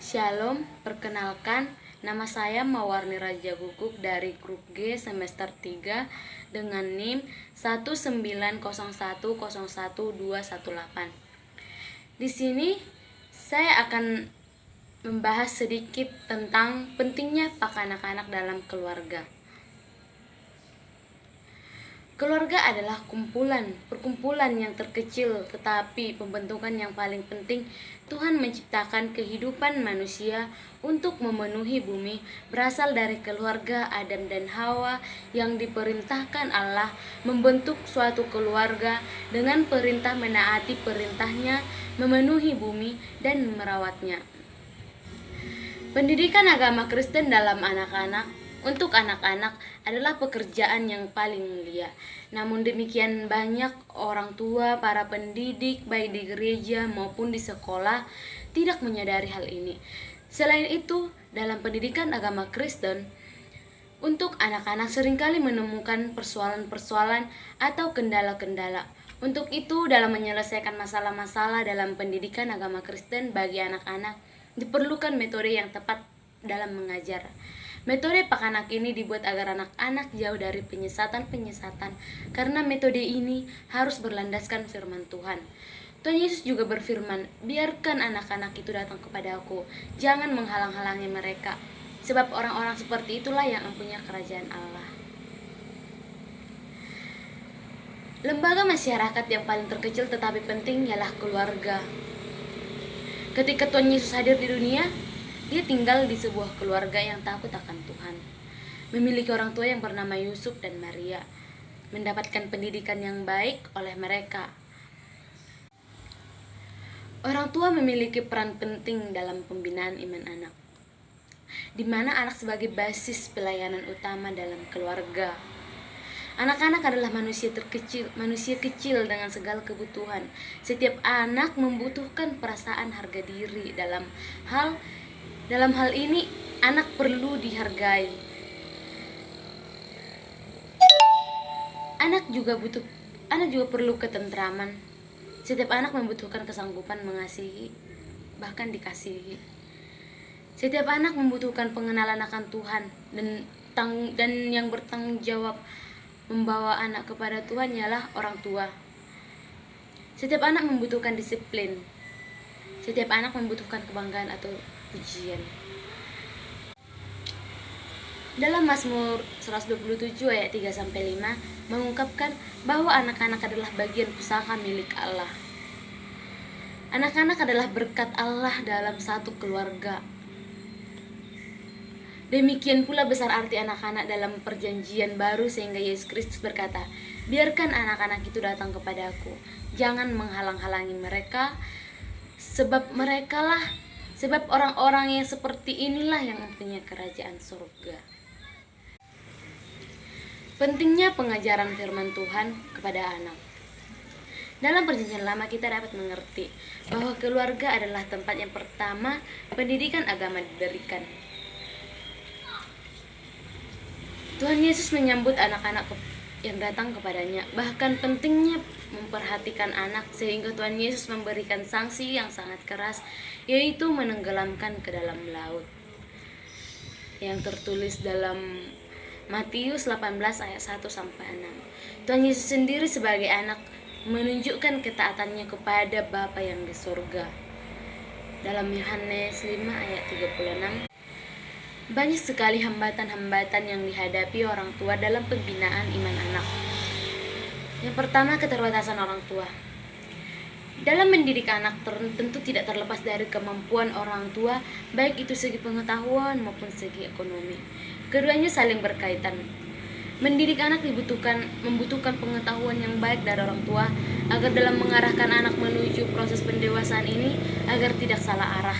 Shalom, perkenalkan, nama saya Mawarni Raja Guguk dari grup G semester 3 dengan NIM 190101218. Di sini saya akan membahas sedikit tentang pentingnya hak anak-anak dalam keluarga. Keluarga adalah perkumpulan yang terkecil, tetapi pembentukan yang paling penting. Tuhan menciptakan kehidupan manusia untuk memenuhi bumi berasal dari keluarga Adam dan Hawa yang diperintahkan Allah membentuk suatu keluarga dengan perintah menaati perintahnya, memenuhi bumi dan merawatnya. Pendidikan agama Kristen dalam untuk anak-anak adalah pekerjaan yang paling mulia. Namun demikian banyak orang tua, para pendidik baik di gereja maupun di sekolah tidak menyadari hal ini. Selain itu, dalam pendidikan agama Kristen untuk anak-anak seringkali menemukan persoalan-persoalan atau kendala-kendala. Untuk itu, dalam menyelesaikan masalah-masalah dalam pendidikan agama Kristen bagi anak-anak, diperlukan metode yang tepat dalam mengajar. Metode Pak Anak ini dibuat agar anak-anak jauh dari penyesatan-penyesatan, karena metode ini harus berlandaskan firman Tuhan. Tuhan Yesus juga berfirman, biarkan anak-anak itu datang kepada Aku, jangan menghalang-halangi mereka, sebab orang-orang seperti itulah yang mempunyai kerajaan Allah. Lembaga masyarakat yang paling terkecil tetapi penting ialah keluarga. Ketika Tuhan Yesus hadir di dunia, Dia tinggal di sebuah keluarga yang takut akan Tuhan, memiliki orang tua yang bernama Yusuf dan Maria, mendapatkan pendidikan yang baik oleh mereka. Orang tua memiliki peran penting dalam pembinaan iman anak, di mana anak sebagai basis pelayanan utama dalam keluarga. Anak-anak adalah manusia kecil dengan segala kebutuhan. Setiap anak membutuhkan perasaan harga diri. Dalam hal ini, anak perlu dihargai. Anak juga perlu ketentraman. Setiap anak membutuhkan kesanggupan mengasihi, bahkan dikasihi. Setiap anak membutuhkan pengenalan akan Tuhan dan yang bertanggung jawab membawa anak kepada Tuhan ialah orang tua. Setiap anak membutuhkan disiplin. Setiap anak membutuhkan kebanggaan atau pujian. Dalam Mazmur 127 ayat 3-5 mengungkapkan bahwa anak-anak adalah bagian pusaka milik Allah. Anak-anak adalah berkat Allah dalam satu keluarga. Demikian pula besar arti anak-anak dalam perjanjian baru, sehingga Yesus Kristus berkata, biarkan anak-anak itu datang kepada Aku, jangan menghalang-halangi mereka, sebab orang-orang yang seperti inilah yang mempunyai kerajaan surga. Pentingnya pengajaran firman Tuhan kepada anak. Dalam perjanjian lama kita dapat mengerti bahwa keluarga adalah tempat yang pertama pendidikan agama diberikan. Tuhan Yesus menyambut anak-anak yang datang kepadanya. Bahkan pentingnya memperhatikan anak, sehingga Tuhan Yesus memberikan sanksi yang sangat keras, yaitu menenggelamkan ke dalam laut, yang tertulis dalam Matius 18 ayat 1-6. Tuhan Yesus sendiri sebagai anak menunjukkan ketaatannya kepada Bapa yang di surga. Dalam Yohanes 5 ayat 36, banyak sekali hambatan-hambatan yang dihadapi orang tua dalam pembinaan iman anak. Yang pertama, keterbatasan orang tua. Dalam mendidik anak tentu tidak terlepas dari kemampuan orang tua, baik itu segi pengetahuan maupun segi ekonomi. Keduanya saling berkaitan. Mendidik anak membutuhkan pengetahuan yang baik dari orang tua agar dalam mengarahkan anak menuju proses pendewasaan ini agar tidak salah arah.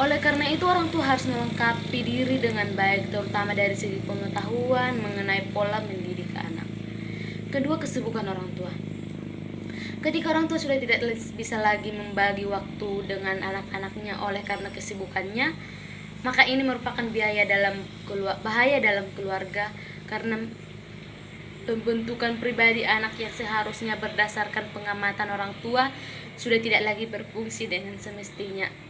Oleh karena itu, orang tua harus melengkapi diri dengan baik, terutama dari segi pengetahuan mengenai pola mendidik anak. Kedua, kesibukan orang tua. Ketika orang tua sudah tidak bisa lagi membagi waktu dengan anak-anaknya oleh karena kesibukannya, maka ini merupakan bahaya dalam keluarga, karena pembentukan pribadi anak yang seharusnya berdasarkan pengamatan orang tua sudah tidak lagi berfungsi dengan semestinya.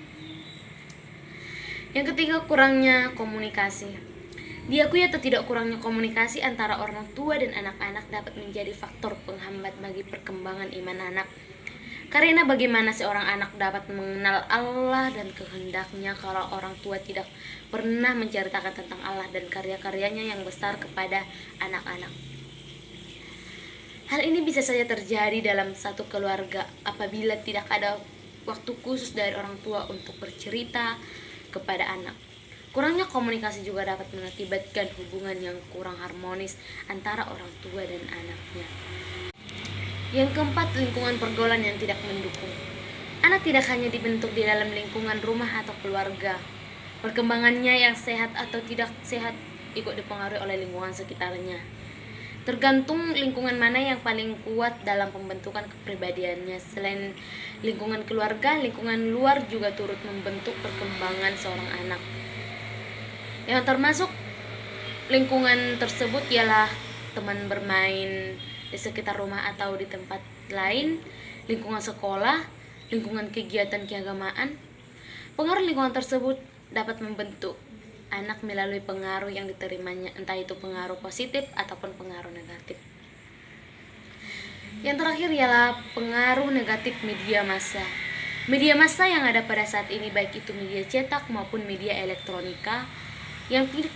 Yang ketiga, kurangnya komunikasi. Diakui atau tidak, kurangnya komunikasi antara orang tua dan anak-anak dapat menjadi faktor penghambat bagi perkembangan iman anak. Karena bagaimana seorang anak dapat mengenal Allah dan kehendaknya kalau orang tua tidak pernah menceritakan tentang Allah dan karya-karyanya yang besar kepada anak-anak. Hal ini bisa saja terjadi dalam satu keluarga apabila tidak ada waktu khusus dari orang tua untuk bercerita kepada anak. Kurangnya komunikasi juga dapat mengakibatkan hubungan yang kurang harmonis antara orang tua dan anaknya. Yang keempat, lingkungan pergaulan yang tidak mendukung. Anak tidak hanya dibentuk di dalam lingkungan rumah atau keluarga. Perkembangannya yang sehat atau tidak sehat ikut dipengaruhi oleh lingkungan sekitarnya. Tergantung lingkungan mana yang paling kuat dalam pembentukan kepribadiannya. Selain lingkungan keluarga, lingkungan luar juga turut membentuk perkembangan seorang anak. Yang termasuk lingkungan tersebut ialah teman bermain di sekitar rumah atau di tempat lain, lingkungan sekolah, lingkungan kegiatan keagamaan. Pengaruh lingkungan tersebut dapat membentuk anak melalui pengaruh yang diterimanya, entah itu pengaruh positif ataupun pengaruh negatif. Yang terakhir ialah pengaruh negatif media massa. Media massa yang ada pada saat ini, baik itu media cetak maupun media elektronika, yang tidak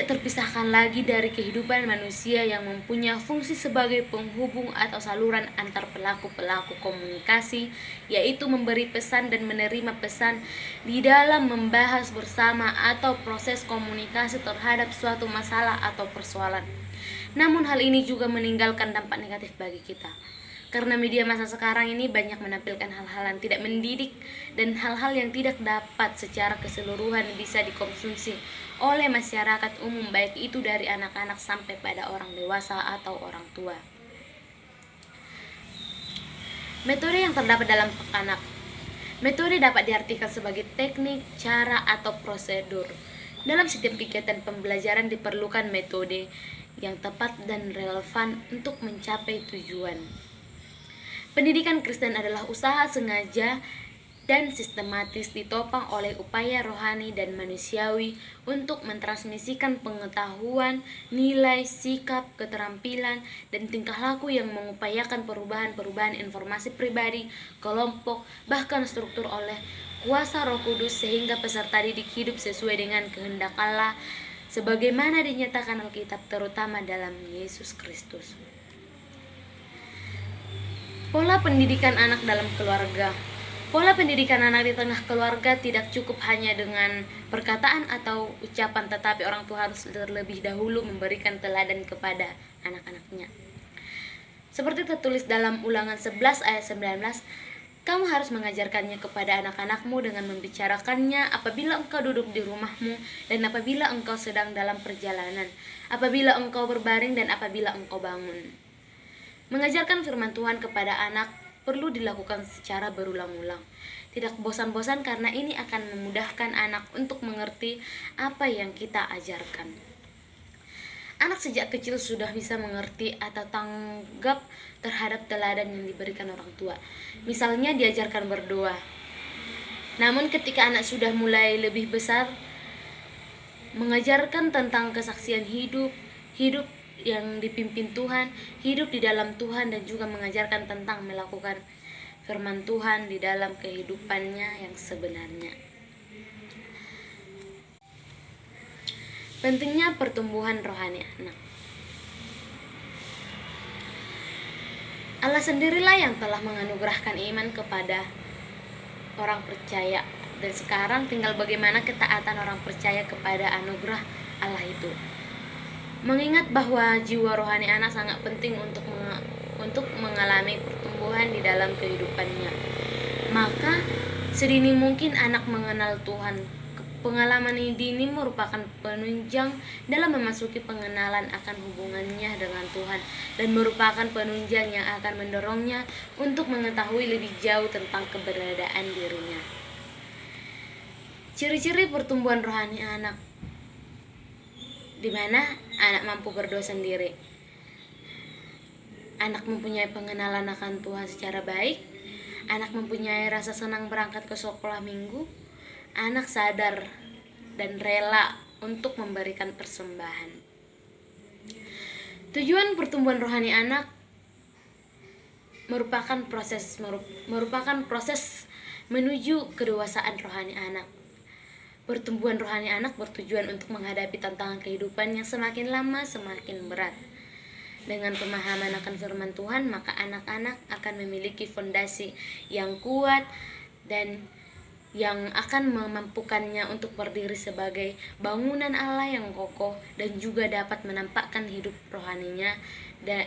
terpisahkan lagi dari kehidupan manusia, yang mempunyai fungsi sebagai penghubung atau saluran antar pelaku-pelaku komunikasi, yaitu memberi pesan dan menerima pesan di dalam membahas bersama atau proses komunikasi terhadap suatu masalah atau persoalan. Namun hal ini juga meninggalkan dampak negatif bagi kita. Karena media massa sekarang ini banyak menampilkan hal-hal yang tidak mendidik dan hal-hal yang tidak dapat secara keseluruhan bisa dikonsumsi oleh masyarakat umum, baik itu dari anak-anak sampai pada orang dewasa atau orang tua. Metode yang terdapat dalam anak. Metode dapat diartikan sebagai teknik, cara, atau prosedur. Dalam setiap kegiatan pembelajaran diperlukan metode yang tepat dan relevan untuk mencapai tujuan. Pendidikan Kristen adalah usaha sengaja dan sistematis ditopang oleh upaya rohani dan manusiawi untuk mentransmisikan pengetahuan, nilai, sikap, keterampilan, dan tingkah laku yang mengupayakan perubahan-perubahan informasi pribadi, kelompok, bahkan struktur oleh kuasa Roh Kudus sehingga peserta didik hidup sesuai dengan kehendak Allah sebagaimana dinyatakan Alkitab, terutama dalam Yesus Kristus. Pola pendidikan anak dalam keluarga. Pola pendidikan anak di tengah keluarga tidak cukup hanya dengan perkataan atau ucapan, tetapi orang tua harus terlebih dahulu memberikan teladan kepada anak-anaknya. Seperti tertulis dalam Ulangan 11 ayat 19, kamu harus mengajarkannya kepada anak-anakmu dengan membicarakannya apabila engkau duduk di rumahmu dan apabila engkau sedang dalam perjalanan, apabila engkau berbaring dan apabila engkau bangun. Mengajarkan firman Tuhan kepada anak perlu dilakukan secara berulang-ulang. Tidak bosan-bosan karena ini akan memudahkan anak untuk mengerti apa yang kita ajarkan. Anak sejak kecil sudah bisa mengerti atau tanggap terhadap teladan yang diberikan orang tua. Misalnya diajarkan berdoa. Namun ketika anak sudah mulai lebih besar, mengajarkan tentang kesaksian hidup yang dipimpin Tuhan, hidup di dalam Tuhan, dan juga mengajarkan tentang melakukan firman Tuhan di dalam kehidupannya yang sebenarnya. Pentingnya pertumbuhan rohani anak. Allah sendirilah yang telah menganugerahkan iman kepada orang percaya, dan sekarang tinggal bagaimana ketaatan orang percaya kepada anugerah Allah itu. Mengingat bahwa jiwa rohani anak sangat penting untuk mengalami pertumbuhan di dalam kehidupannya, maka sedini mungkin anak mengenal Tuhan. Pengalaman ini merupakan penunjang dalam memasuki pengenalan akan hubungannya dengan Tuhan dan merupakan penunjang yang akan mendorongnya untuk mengetahui lebih jauh tentang keberadaan dirinya. Ciri-ciri pertumbuhan rohani anak, di mana anak mampu berdoa sendiri, anak mempunyai pengenalan akan Tuhan secara baik, anak mempunyai rasa senang berangkat ke sekolah minggu, anak sadar dan rela untuk memberikan persembahan. Tujuan pertumbuhan rohani anak merupakan proses menuju kedewasaan rohani anak. Pertumbuhan rohani anak bertujuan untuk menghadapi tantangan kehidupan yang semakin lama semakin berat. Dengan pemahaman akan firman Tuhan, maka anak-anak akan memiliki fondasi yang kuat dan yang akan memampukannya untuk berdiri sebagai bangunan Allah yang kokoh dan juga dapat menampakkan hidup rohaninya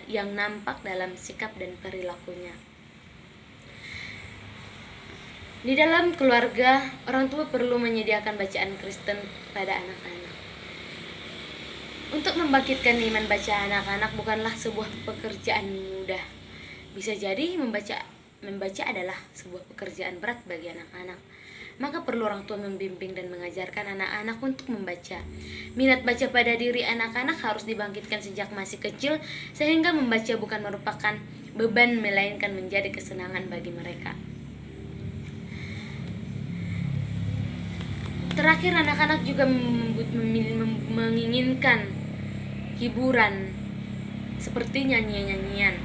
yang nampak dalam sikap dan perilakunya. Di dalam keluarga, orang tua perlu menyediakan bacaan Kristen pada anak-anak. Untuk membangkitkan iman baca anak-anak bukanlah sebuah pekerjaan mudah. Bisa jadi membaca adalah sebuah pekerjaan berat bagi anak-anak. Maka perlu orang tua membimbing dan mengajarkan anak-anak untuk membaca. Minat baca pada diri anak-anak harus dibangkitkan sejak masih kecil, sehingga membaca bukan merupakan beban melainkan menjadi kesenangan bagi mereka. Terakhir, anak-anak juga menginginkan hiburan seperti nyanyian-nyanyian.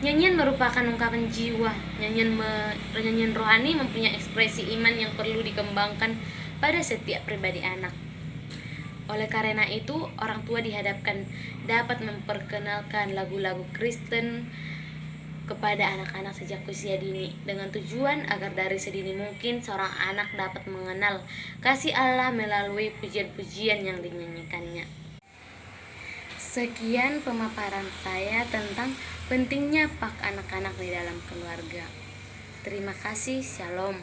Nyanyian merupakan ungkapan jiwa. Nyanyian rohani mempunyai ekspresi iman yang perlu dikembangkan pada setiap pribadi anak. Oleh karena itu, orang tua dihadapkan dapat memperkenalkan lagu-lagu Kristen kepada anak-anak sejak usia dini, dengan tujuan agar dari sedini mungkin seorang anak dapat mengenal kasih Allah melalui pujian-pujian yang dinyanyikannya. Sekian pemaparan saya tentang pentingnya pak anak-anak di dalam keluarga. Terima kasih, shalom.